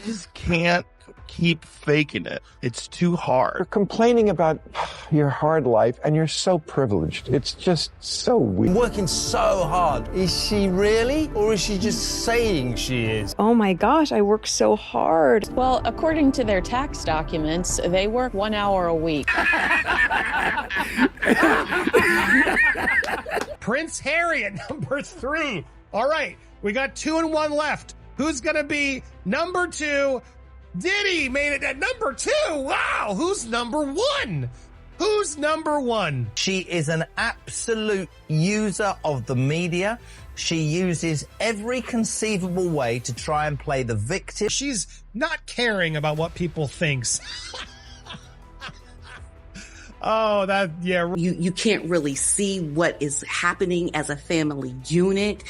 Just can't keep faking it. It's too hard. You're complaining about your hard life, and you're so privileged. It's just so weird. Working so hard. Is she really? Or is she just saying she is? Oh my gosh, I work so hard. Well, according to their tax documents, they work 1 hour a week. Prince Harry at number 3. All right, we got 2 and 1 left. Who's going to be number 2? Diddy made it at number 2. Wow, who's number 1? Who's number 1? She is an absolute user of the media. She uses every conceivable way to try and play the victim. She's not caring about what people think. Oh, that, yeah. You can't really see what is happening as a family unit.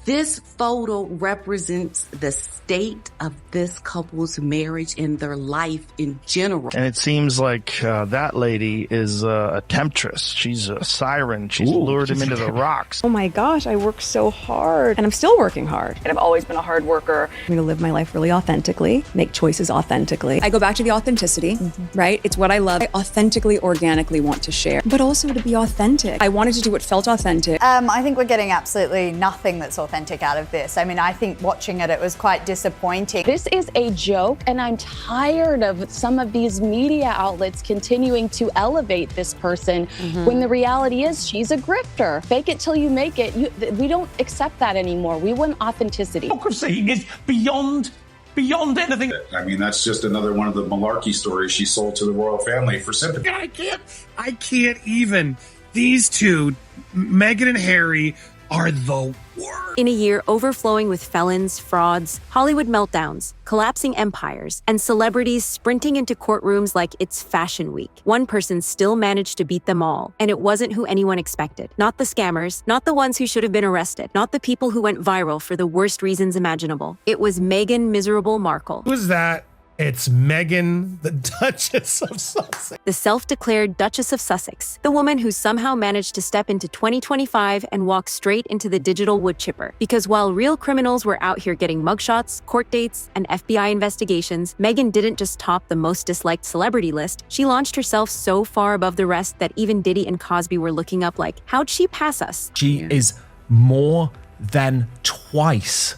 This photo represents the state of this couple's marriage and their life in general. And it seems like that lady is a temptress. She's a siren. She's lured him into the rocks. Oh my gosh, I work so hard. And I'm still working hard. And I've always been a hard worker. I'm going to live my life really authentically, make choices authentically. I go back to the authenticity, right? It's what I love. I authentically, organically want to share, but also to be authentic. I wanted to do what felt authentic. I think we're getting absolutely nothing that's authentic out of this. I mean, I think watching it was quite disappointing. This is a joke, and I'm tired of some of these media outlets continuing to elevate this person when the reality is she's a grifter. Fake it till you make it. We don't accept that anymore. We want authenticity. Hypocrisy is beyond anything. I mean, that's just another one of the malarkey stories she sold to the royal family for sympathy. I can't even. These two, Meghan and Harry, are the worst. In a year overflowing with felons, frauds, Hollywood meltdowns, collapsing empires, and celebrities sprinting into courtrooms like it's Fashion Week, one person still managed to beat them all. And it wasn't who anyone expected. Not the scammers, not the ones who should have been arrested, not the people who went viral for the worst reasons imaginable. It was Meghan Miserable Markle. Who's that? It's Meghan, the Duchess of Sussex. The self-declared Duchess of Sussex, the woman who somehow managed to step into 2025 and walk straight into the digital wood chipper. Because while real criminals were out here getting mugshots, court dates, and FBI investigations, Meghan didn't just top the most disliked celebrity list. She launched herself so far above the rest that even Diddy and Cosby were looking up like, how'd she pass us? She is more than twice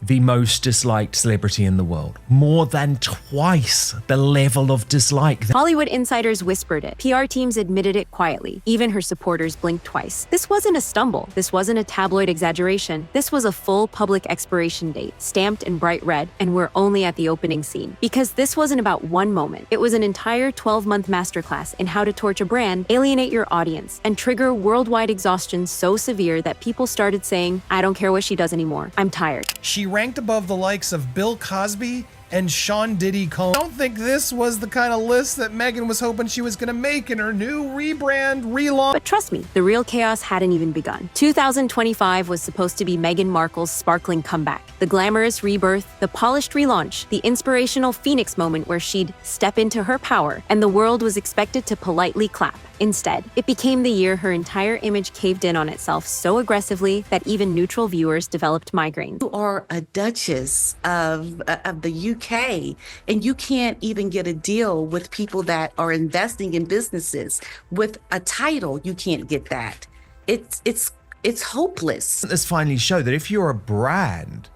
the most disliked celebrity in the world. More than twice the level of dislike. Hollywood insiders whispered it. PR teams admitted it quietly. Even her supporters blinked twice. This wasn't a stumble. This wasn't a tabloid exaggeration. This was a full public expiration date, stamped in bright red, and we're only at the opening scene. Because this wasn't about one moment. It was an entire 12-month masterclass in how to torch a brand, alienate your audience, and trigger worldwide exhaustion so severe that people started saying, I don't care what she does anymore. I'm tired. She ranked above the likes of Bill Cosby and Sean Diddy Combs. I don't think this was the kind of list that Meghan was hoping she was going to make in her new rebrand, relaunch. But trust me, the real chaos hadn't even begun. 2025 was supposed to be Meghan Markle's sparkling comeback. The glamorous rebirth, the polished relaunch, the inspirational Phoenix moment where she'd step into her power, and the world was expected to politely clap. Instead, it became the year her entire image caved in on itself so aggressively that even neutral viewers developed migraines. You are a duchess of the UK, and you can't even get a deal with people that are investing in businesses with a title. You can't get that. It's hopeless. This finally showed that if you're a brand,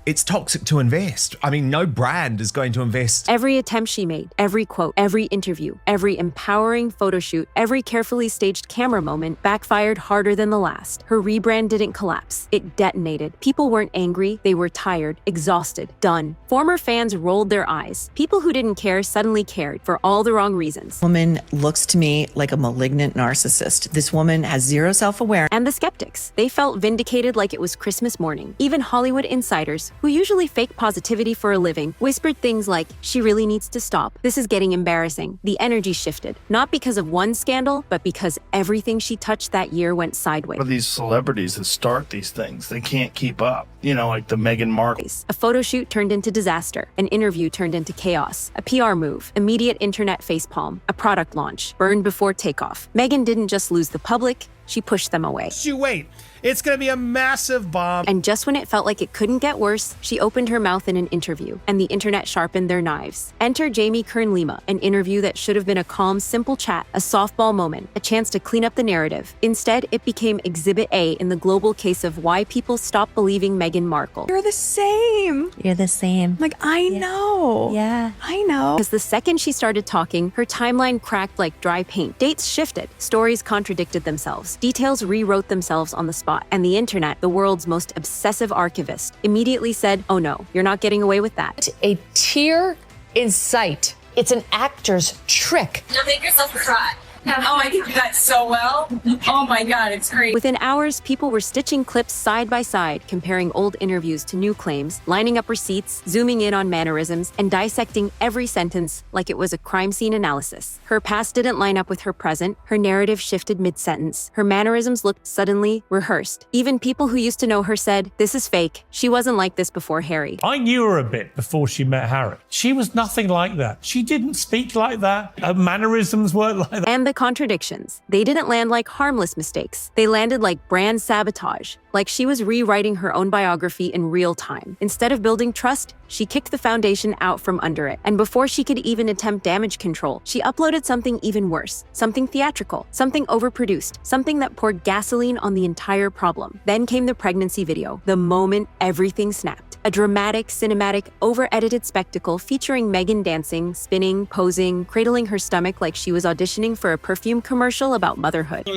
it's toxic to invest. I mean, no brand is going to invest. Every attempt she made, every quote, every interview, every empowering photo shoot, every carefully staged camera moment backfired harder than the last. Her rebrand didn't collapse. It detonated. People weren't angry. They were tired, exhausted, done. Former fans rolled their eyes. People who didn't care suddenly cared for all the wrong reasons. Woman looks to me like a malignant narcissist. This woman has zero self-awareness. And the skeptics. They felt vindicated like it was Christmas morning. Even Hollywood insiders, who usually fake positivity for a living, whispered things like, she really needs to stop. This is getting embarrassing. The energy shifted, not because of one scandal, but because everything she touched that year went sideways. For these celebrities that start these things, they can't keep up. You know, like the Meghan Markle. A photo shoot turned into disaster. An interview turned into chaos. A PR move. Immediate internet facepalm. A product launch. Burned before takeoff. Meghan didn't just lose the public, she pushed them away. You wait. It's going to be a massive bomb. And just when it felt like it couldn't get worse, she opened her mouth in an interview, and the internet sharpened their knives. Enter Jamie Kern-Lima, an interview that should have been a calm, simple chat, a softball moment, a chance to clean up the narrative. Instead, it became Exhibit A in the global case of why people stopped believing Meghan Markle. You're the same. You're the same. Like, I know. Yeah. I know. Because the second she started talking, her timeline cracked like dry paint. Dates shifted. Stories contradicted themselves. Details rewrote themselves on the spot. And the internet, the world's most obsessive archivist, immediately said, oh no, you're not getting away with that. A tear in sight. It's an actor's trick. Now make yourself cry. Oh, I can do that so well. Oh my God, it's great. Within hours, people were stitching clips side by side, comparing old interviews to new claims, lining up receipts, zooming in on mannerisms, and dissecting every sentence like it was a crime scene analysis. Her past didn't line up with her present. Her narrative shifted mid-sentence. Her mannerisms looked suddenly rehearsed. Even people who used to know her said, this is fake. She wasn't like this before Harry. I knew her a bit before she met Harry. She was nothing like that. She didn't speak like that. Her mannerisms weren't like that. And the contradictions. They didn't land like harmless mistakes. They landed like brand sabotage, like she was rewriting her own biography in real time. Instead of building trust, she kicked the foundation out from under it. And before she could even attempt damage control, she uploaded something even worse, something theatrical, something overproduced, something that poured gasoline on the entire problem. Then came the pregnancy video, the moment everything snapped. A dramatic, cinematic, over-edited spectacle featuring Meghan dancing, spinning, posing, cradling her stomach like she was auditioning for a perfume commercial about motherhood.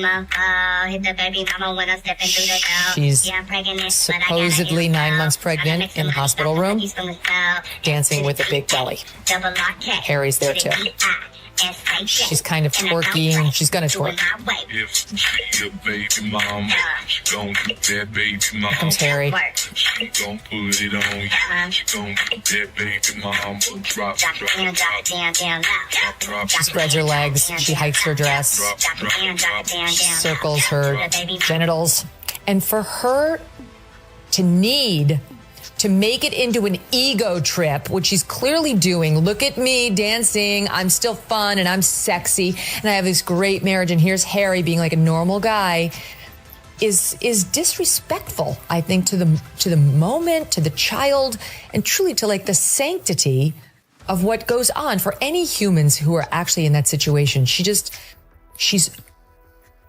She's supposedly 9 months pregnant in the hospital room, dancing with a big belly. Harry's there too. She's kind of twerking. She's gonna twerk. Here comes Harry. She spreads her legs. She hikes her dress. She circles her genitals. And for her to need to make it into an ego trip, which she's clearly doing. Look at me dancing. I'm still fun and I'm sexy and I have this great marriage. And here's Harry being like a normal guy is disrespectful, I think, to the moment, to the child, and truly to like the sanctity of what goes on for any humans who are actually in that situation. She's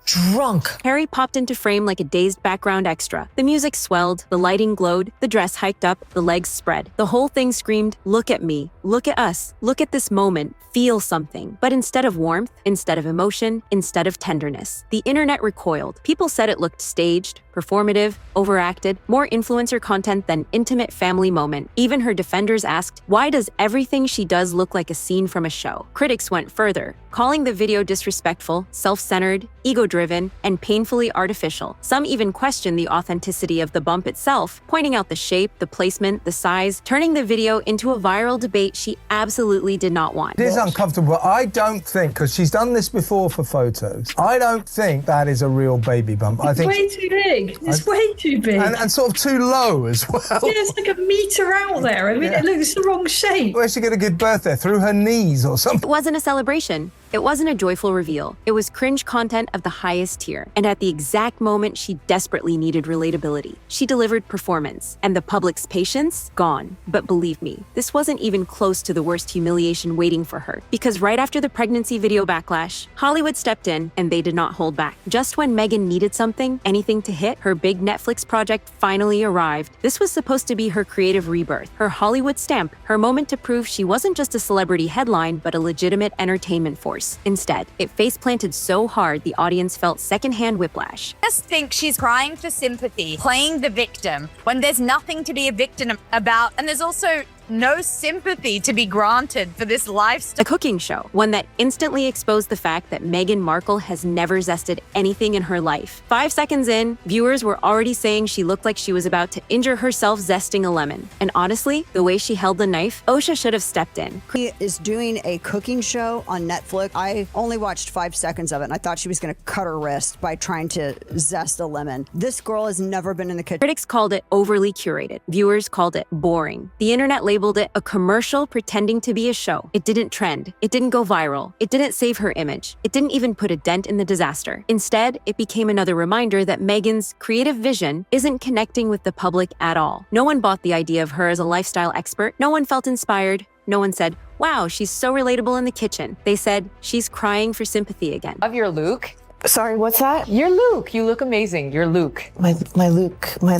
drunk. Harry popped into frame like a dazed background extra. The music swelled, the lighting glowed, the dress hiked up, the legs spread. The whole thing screamed, look at me, look at us, look at this moment, feel something. But instead of warmth, instead of emotion, instead of tenderness, the internet recoiled. People said it looked staged, performative, overacted, more influencer content than intimate family moment. Even her defenders asked, why does everything she does look like a scene from a show? Critics went further, calling the video disrespectful, self-centered, ego-driven, and painfully artificial. Some even questioned the authenticity of the bump itself, pointing out the shape, the placement, the size, turning the video into a viral debate she absolutely did not want. It is uncomfortable. I don't think, because she's done this before for photos, I don't think that is a real baby bump. I think way too big. It's way too big. And sort of too low as well. Yeah, it's like a metre out there. I mean, It looks the wrong shape. Where's she going to give birth there? Through her knees or something? It wasn't a celebration. It wasn't a joyful reveal. It was cringe content of the highest tier. And at the exact moment she desperately needed relatability, she delivered performance. And the public's patience? Gone. But believe me, this wasn't even close to the worst humiliation waiting for her. Because right after the pregnancy video backlash, Hollywood stepped in and they did not hold back. Just when Meghan needed something, anything to hit, her big Netflix project finally arrived. This was supposed to be her creative rebirth, her Hollywood stamp, her moment to prove she wasn't just a celebrity headline, but a legitimate entertainment force. Instead, it face-planted so hard the audience felt secondhand whiplash. I just think she's crying for sympathy, playing the victim, when there's nothing to be a victim about, and there's also no sympathy to be granted for this lifestyle. A cooking show, one that instantly exposed the fact that Meghan Markle has never zested anything in her life. 5 seconds in, viewers were already saying she looked like she was about to injure herself zesting a lemon. And honestly, the way she held the knife, OSHA should have stepped in. She is doing a cooking show on Netflix. I only watched 5 seconds of it, and I thought she was going to cut her wrist by trying to zest a lemon. This girl has never been in the kitchen. Critics called it overly curated. Viewers called it boring. The internet labeled labeled it a commercial pretending to be a show. It didn't trend. It didn't go viral. It didn't save her image. It didn't even put a dent in the disaster. Instead, it became another reminder that Meghan's creative vision isn't connecting with the public at all. No one bought the idea of her as a lifestyle expert. No one felt inspired. No one said, wow, she's so relatable in the kitchen. They said, she's crying for sympathy again. Of your Luke? Sorry, what's that? You're Luke. You look amazing. You're Luke. My Luke. My Luke. My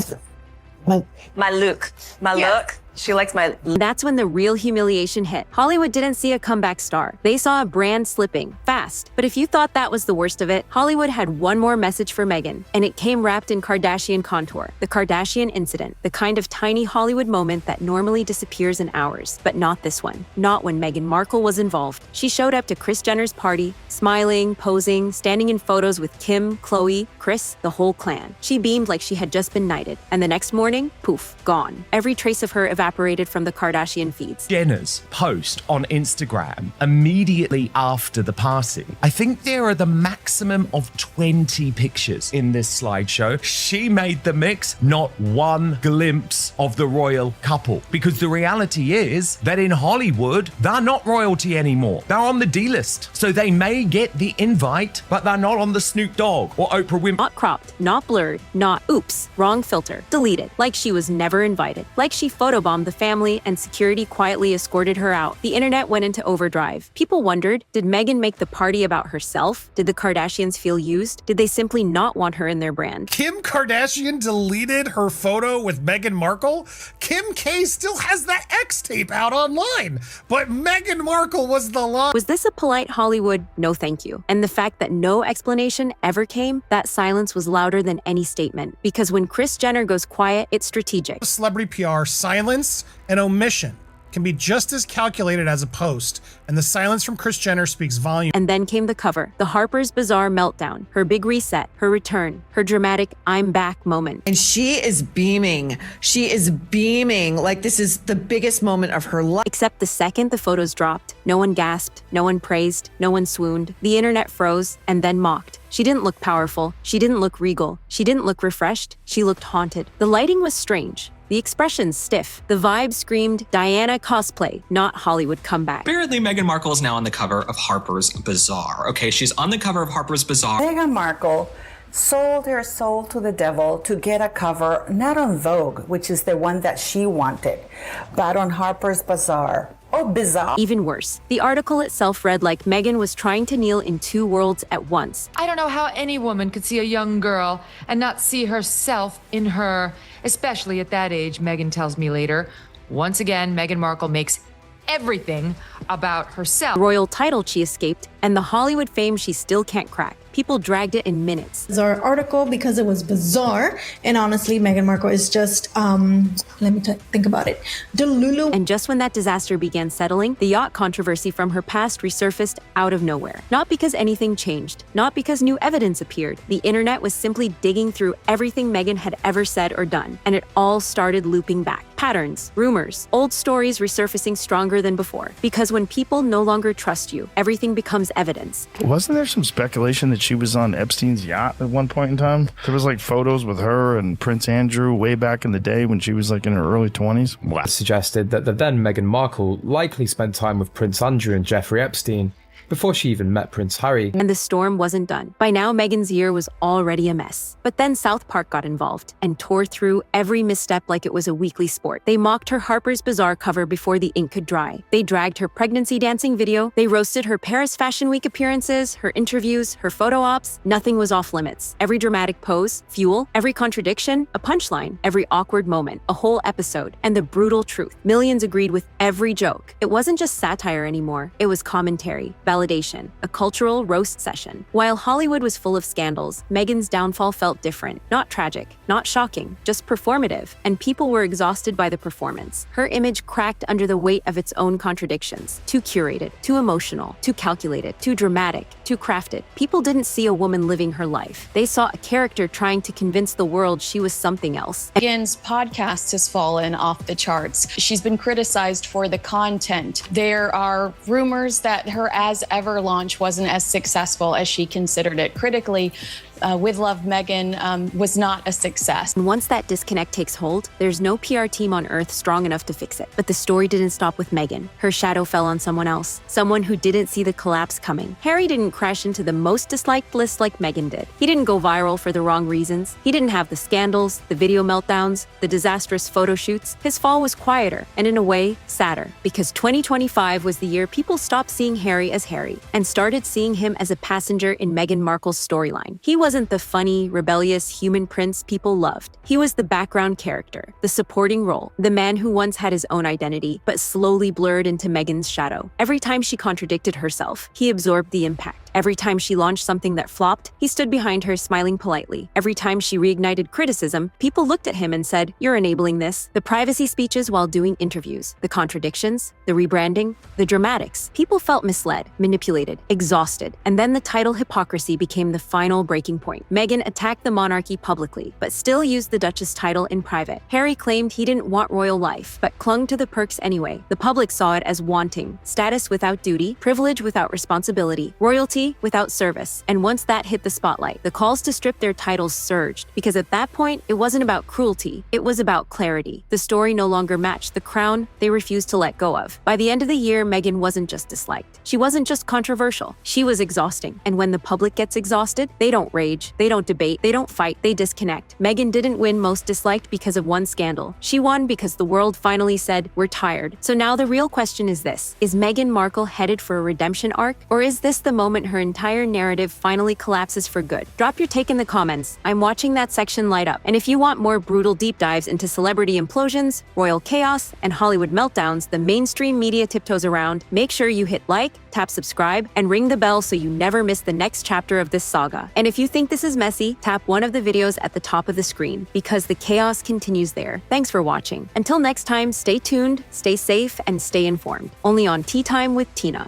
look. She likes my... That's when the real humiliation hit. Hollywood didn't see a comeback star. They saw a brand slipping, fast. But if you thought that was the worst of it, Hollywood had one more message for Meghan, and it came wrapped in Kardashian contour. The Kardashian incident, the kind of tiny Hollywood moment that normally disappears in hours. But not this one. Not when Meghan Markle was involved. She showed up to Kris Jenner's party, smiling, posing, standing in photos with Kim, Khloe, Kris, the whole clan. She beamed like she had just been knighted. And the next morning, poof, gone. Every trace of her evaporated from the Kardashian feeds. Jenner's post on Instagram immediately after the party. I think there are the maximum of 20 pictures in this slideshow. She made the mix, not one glimpse of the royal couple. Because the reality is that in Hollywood, they're not royalty anymore. They're on the D-list. So they may get the invite, but they're not on the Snoop Dogg or Oprah Winfrey. Not cropped, not blurred, not oops, wrong filter, deleted, like she was never invited, like she photobombed the family and security quietly escorted her out. The internet went into overdrive. People wondered, did Meghan make the party about herself? Did the Kardashians feel used? Did they simply not want her in their brand? Kim Kardashian deleted her photo with Meghan Markle? Kim K still has that X tape out online, but Meghan Markle was the line. Was this a polite Hollywood no thank you? And the fact that no explanation ever came, that silence was louder than any statement. Because when Kris Jenner goes quiet, it's strategic. Celebrity PR, silence and omission can be just as calculated as a post, and the silence from Kris Jenner speaks volumes. And then came the cover, the Harper's Bazaar meltdown, her big reset, her return, her dramatic I'm back moment. And she is beaming. She is beaming like this is the biggest moment of her life. Except the second the photos dropped, no one gasped, no one praised, no one swooned. The internet froze and then mocked. She didn't look powerful. She didn't look regal. She didn't look refreshed. She looked haunted. The lighting was strange. The expressions stiff. The vibe screamed Diana cosplay, not Hollywood comeback. Apparently, Meghan Markle is now on the cover of Harper's Bazaar. Okay, she's on the cover of Harper's Bazaar. Meghan Markle sold her soul to the devil to get a cover, not on Vogue, which is the one that she wanted, but on Harper's Bazaar. Oh, bizarre. Even worse, the article itself read like Meghan was trying to kneel in two worlds at once. I don't know how any woman could see a young girl and not see herself in her, especially at that age, Meghan tells me later. Once again, Meghan Markle makes everything about herself. The royal title she escaped, and the Hollywood fame she still can't crack. People dragged it in minutes. Bizarre article because it was bizarre, and honestly, Meghan Markle is just, let me think about it, Delulu. And just when that disaster began settling, the yacht controversy from her past resurfaced out of nowhere. Not because anything changed, not because new evidence appeared. The internet was simply digging through everything Meghan had ever said or done, and it all started looping back. Patterns, rumors, old stories resurfacing stronger than before. Because when people no longer trust you, everything becomes evidence. Wasn't there some speculation that she was on Epstein's yacht at one point in time? There was like photos with her and Prince Andrew way back in the day when she was like in her early 20s. Wow. Suggested that the then Meghan Markle likely spent time with Prince Andrew and Jeffrey Epstein before she even met Prince Harry. And the storm wasn't done. By now, Meghan's year was already a mess. But then South Park got involved and tore through every misstep like it was a weekly sport. They mocked her Harper's Bazaar cover before the ink could dry. They dragged her pregnancy dancing video. They roasted her Paris Fashion Week appearances, her interviews, her photo ops. Nothing was off limits. Every dramatic pose, fuel, every contradiction, a punchline, every awkward moment, a whole episode, and the brutal truth. Millions agreed with every joke. It wasn't just satire anymore. It was commentary, validation, a cultural roast session. While Hollywood was full of scandals, Meghan's downfall felt different. Not tragic, not shocking, just performative, and people were exhausted by the performance. Her image cracked under the weight of its own contradictions. Too curated, too emotional, too calculated, too dramatic, too crafted. People didn't see a woman living her life. They saw a character trying to convince the world she was something else. Meghan's podcast has fallen off the charts. She's been criticized for the content. There are rumors that her As Ever launch wasn't as successful as she considered it critically. With Love Meghan was not a success. And once that disconnect takes hold, there's no PR team on earth strong enough to fix it. But the story didn't stop with Meghan. Her shadow fell on someone else, someone who didn't see the collapse coming. Harry didn't crash into the most disliked list like Meghan did. He didn't go viral for the wrong reasons. He didn't have the scandals, the video meltdowns, the disastrous photo shoots. His fall was quieter and, in a way, sadder. Because 2025 was the year people stopped seeing Harry as Harry and started seeing him as a passenger in Meghan Markle's storyline. He wasn't the funny, rebellious human prince people loved. He was the background character, the supporting role, the man who once had his own identity but slowly blurred into Meghan's shadow. Every time she contradicted herself, he absorbed the impact. Every time she launched something that flopped, he stood behind her smiling politely. Every time she reignited criticism, people looked at him and said, "You're enabling this." The privacy speeches while doing interviews, the contradictions, the rebranding, the dramatics. People felt misled, manipulated, exhausted. And then the title hypocrisy became the final breaking point. Meghan attacked the monarchy publicly, but still used the Duchess title in private. Harry claimed he didn't want royal life, but clung to the perks anyway. The public saw it as wanting, status without duty, privilege without responsibility, royalty without service. And once that hit the spotlight, the calls to strip their titles surged, because at that point, it wasn't about cruelty, it was about clarity. The story no longer matched the crown they refused to let go of. By the end of the year, Meghan wasn't just disliked. She wasn't just controversial. She was exhausting. And when the public gets exhausted, they don't rage, they don't debate, they don't fight, they disconnect. Meghan didn't win most disliked because of one scandal. She won because the world finally said, "We're tired." So now the real question is this: is Meghan Markle headed for a redemption arc? Or is this the moment her entire narrative finally collapses for good? Drop your take in the comments. I'm watching that section light up. And if you want more brutal deep dives into celebrity implosions, royal chaos, and Hollywood meltdowns the mainstream media tiptoes around, make sure you hit like, tap subscribe, and ring the bell so you never miss the next chapter of this saga. And if you think this is messy, tap one of the videos at the top of the screen, because the chaos continues there. Thanks for watching. Until next time, stay tuned, stay safe, and stay informed. Only on Tea Time with Tina.